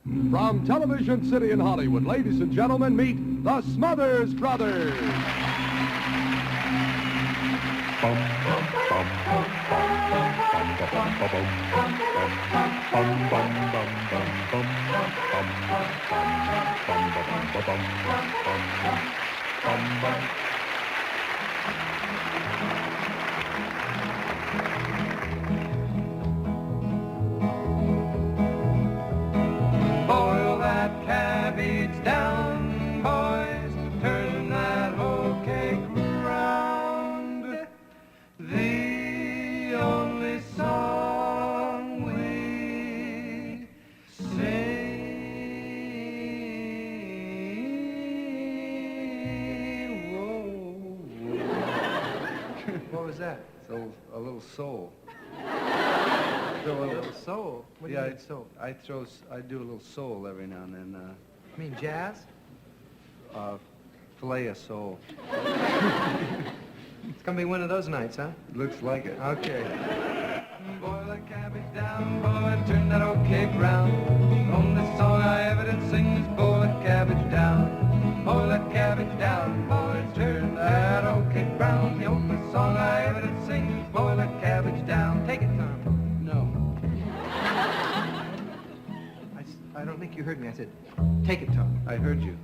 From Television City in Hollywood, ladies and gentlemen, meet the Smothers Brothers. Boil that cabbage down, boys. Turn that whole cake round. The only song we sing. Whoa. What was that? So a little soul. Throw a little soul. What do you mean soul? I do a little soul every now and then. You mean jazz? Fillet of soul. It's gonna be one of those nights, huh? Looks like it. Okay. Boil that cabbage down, boy, turn that old cake round. Only song I ever did sing is boil that cabbage down. Boil that cabbage down, boy, turn that old cake round. The only song I ever did sing is boil that cabbage down. Take it, Tom. No. I don't think you heard me. I said, take it, Tom. I heard you.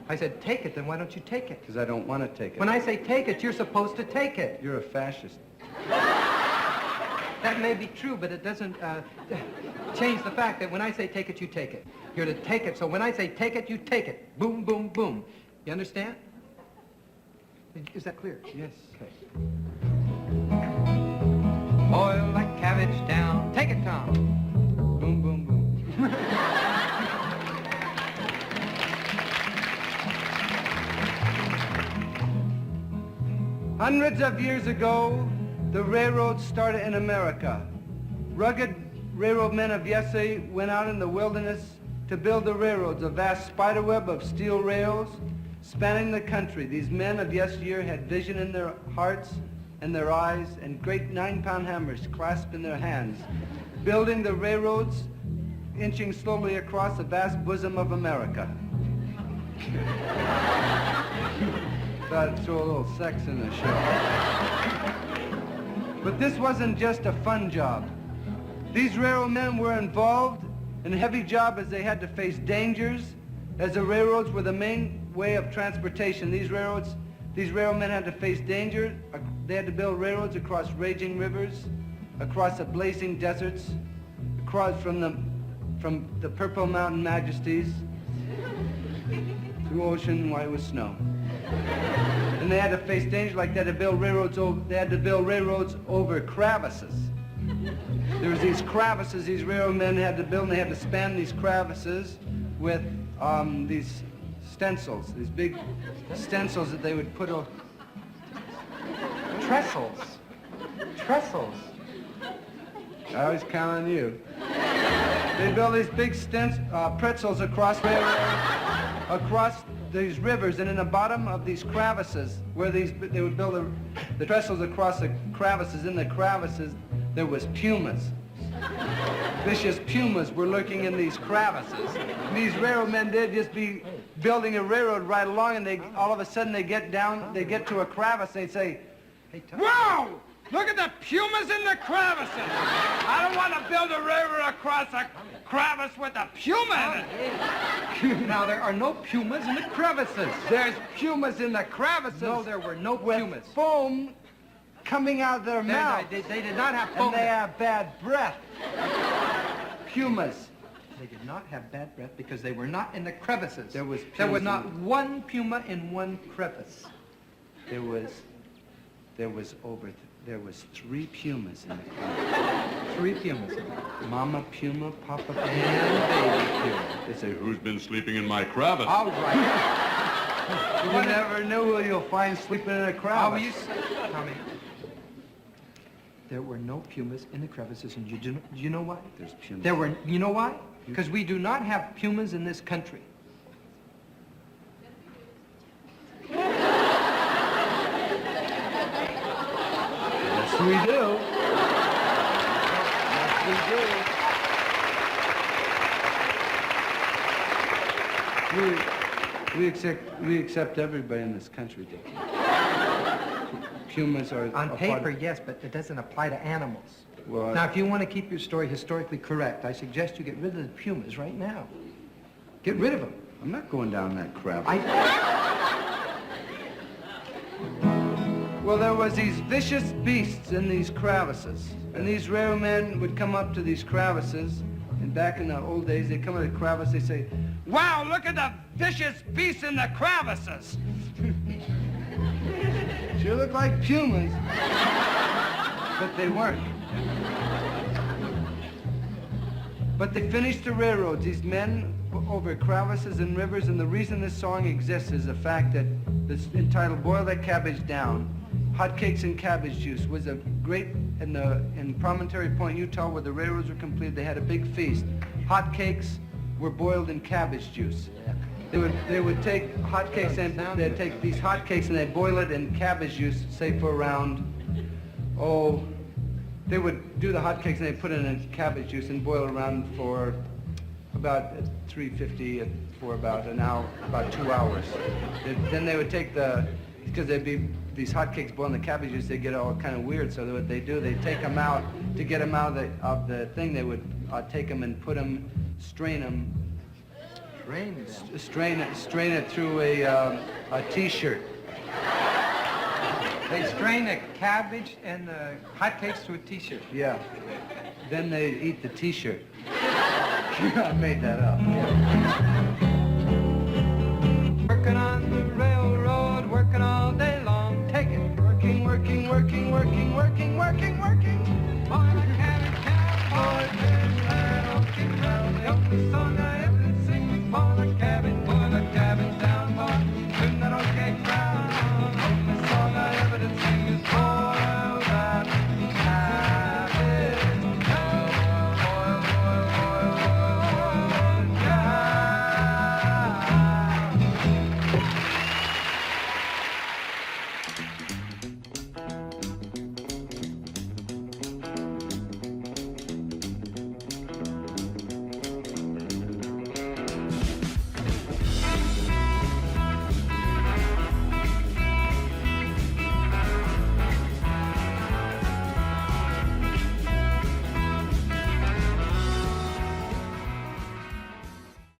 I said, take it, then why don't you take it? Because I don't want to take it. When I say take it, you're supposed to take it. You're a fascist. That may be true, but it doesn't change the fact that when I say take it, you take it. You're to take it, so when I say take it, you take it. Boom, boom, boom. You understand? Is that clear? Yes. Okay. Boil that cabbage down. Take it, Tom. Boom, boom, boom. Hundreds of years ago, the railroads started in America. Rugged railroad men of yesterday went out in the wilderness to build the railroads, a vast spiderweb of steel rails spanning the country. These men of yesteryear had vision in their hearts and their eyes and great 9-pound hammers clasped in their hands, building the railroads, inching slowly across the vast bosom of America. Thought I'd throw a little sex in the show. But this wasn't just a fun job. These railroad men were involved in a heavy job as they had to face dangers, as the railroads were the main way of transportation. These railroad men had to face danger. They had to build railroads across raging rivers, across the blazing deserts, across from the purple mountain majesties through ocean white with snow. And they had to face danger like that to build railroads over. They had to build railroads over crevices. There was these crevices these railroad men had to build, and they had to span these crevices with these stencils, these big stencils that they would put over. Trestles. Trestles. I always count on you. They built these big pretzels across these rivers, and in the bottom of these crevices, where they would build the trestles across the crevices, in the crevices there was pumas. Vicious pumas were lurking in these crevices. And these railroad men did just be building a railroad right along, and all of a sudden they get to a crevice, and they say, Hey, Tom. "Whoa! Look at the pumas in the crevices! I don't want to build a railroad across a crevice with a puma in it." Now, there are no pumas in the crevices. There's pumas in the crevices. No, there were no with pumas. foam coming out of their mouth. They did not have foam. And they have bad breath. Pumas. They did not have bad breath because they were not in the crevices. There was not one puma in one crevice. There was 3 pumas in the crevice. 3 pumas. Mama puma, Papa puma, And baby puma. They say, Who's been sleeping in my crevice? All right. you never know who you'll find sleeping in a crevice. Tommy, there were no pumas in the crevices, and do you know why? There's pumas. You know why? Because we do not have pumas in this country. Yes, we do. Yes, we do. We accept everybody in this country, Dick. Pumas are... On a paper, part of- yes, but it doesn't apply to animals. Well, Now, if you want to keep your story historically correct, I suggest you get rid of the pumas right now. Get rid of them. I'm not going down that crap. Well, there was these vicious beasts in these crevices. And these railmen would come up to these crevices, and back in the old days, they'd come to the crevice, they'd say, "Wow, look at the vicious beasts in the crevices." Sure look like pumas, but they weren't. But they finished the railroads, these men over crevices and rivers, and the reason this song exists is the fact that it's entitled Boil That Cabbage Down. Hotcakes and cabbage juice was a great, in Promontory Point, Utah, where the railroads were completed, they had a big feast. Hotcakes were boiled in cabbage juice. They would take hotcakes and they'd take these hotcakes and they'd boil it in cabbage juice, say for around, they would do the hotcakes and they'd put it in cabbage juice and boil it around for about 350 for about an hour, about 2 hours. Then they would take because there'd be these hotcakes boiled in the cabbage juice, they get all kind of weird. So what they do, they take them out to get them out of the thing. They would take them and put them, strain them. Strain it through a T-shirt. They strain the cabbage and the hotcakes to a T-shirt. Yeah. Then they eat the T-shirt. I made that up.